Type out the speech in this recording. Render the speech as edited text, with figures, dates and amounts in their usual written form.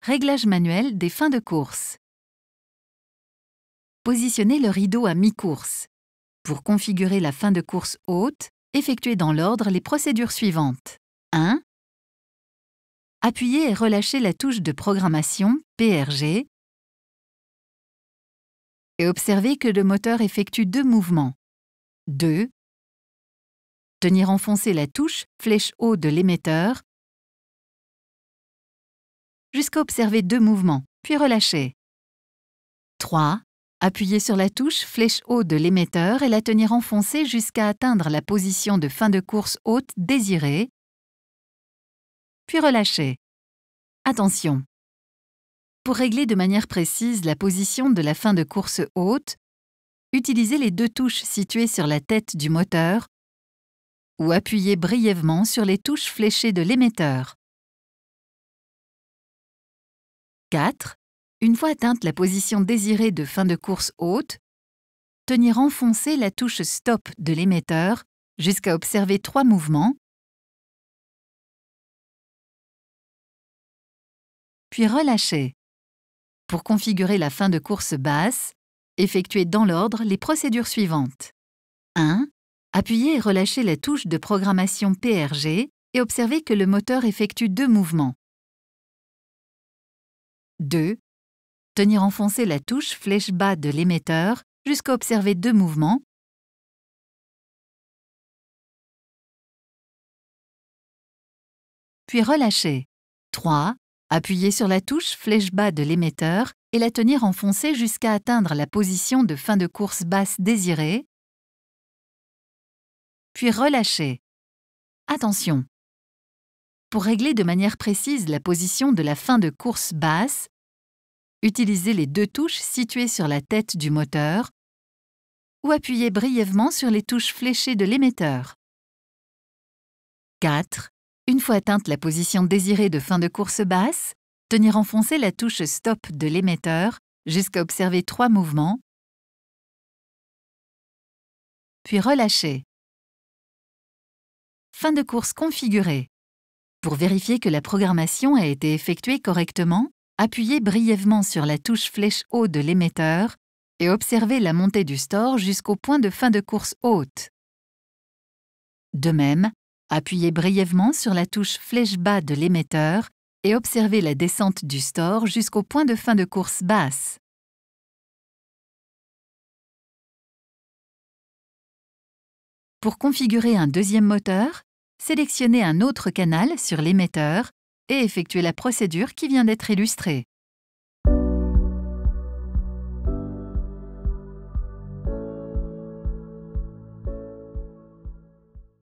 Réglage manuel des fins de course. Positionnez le rideau à mi-course. Pour configurer la fin de course haute, effectuez dans l'ordre les procédures suivantes. 1. Appuyez et relâchez la touche de programmation PRG et observez que le moteur effectue 2 mouvements. 2. Tenir enfoncée la touche flèche haut de l'émetteur jusqu'à observer 2 mouvements, puis relâcher. 3. Appuyez sur la touche flèche haut de l'émetteur et la tenir enfoncée jusqu'à atteindre la position de fin de course haute désirée, puis relâcher. Attention! Pour régler de manière précise la position de la fin de course haute, utilisez les 2 touches situées sur la tête du moteur ou appuyez brièvement sur les touches fléchées de l'émetteur. 4. Une fois atteinte la position désirée de fin de course haute, tenir enfoncée la touche Stop de l'émetteur jusqu'à observer 3 mouvements, puis relâcher. Pour configurer la fin de course basse, effectuez dans l'ordre les procédures suivantes. 1. Appuyez et relâchez la touche de programmation PRG et observez que le moteur effectue 2 mouvements. 2. Tenir enfoncée la touche flèche bas de l'émetteur jusqu'à observer 2 mouvements. Puis relâcher. 3. Appuyez sur la touche flèche bas de l'émetteur et la tenir enfoncée jusqu'à atteindre la position de fin de course basse désirée. Puis relâcher. Attention! Pour régler de manière précise la position de la fin de course basse, utilisez les 2 touches situées sur la tête du moteur ou appuyez brièvement sur les touches fléchées de l'émetteur. 4. Une fois atteinte la position désirée de fin de course basse, tenir enfoncée la touche Stop de l'émetteur jusqu'à observer 3 mouvements, puis relâcher. Fin de course configurée. Pour vérifier que la programmation a été effectuée correctement, appuyez brièvement sur la touche flèche haut de l'émetteur et observez la montée du store jusqu'au point de fin de course haute. De même, appuyez brièvement sur la touche flèche bas de l'émetteur et observez la descente du store jusqu'au point de fin de course basse. Pour configurer un deuxième moteur, sélectionnez un autre canal sur l'émetteur et effectuez la procédure qui vient d'être illustrée.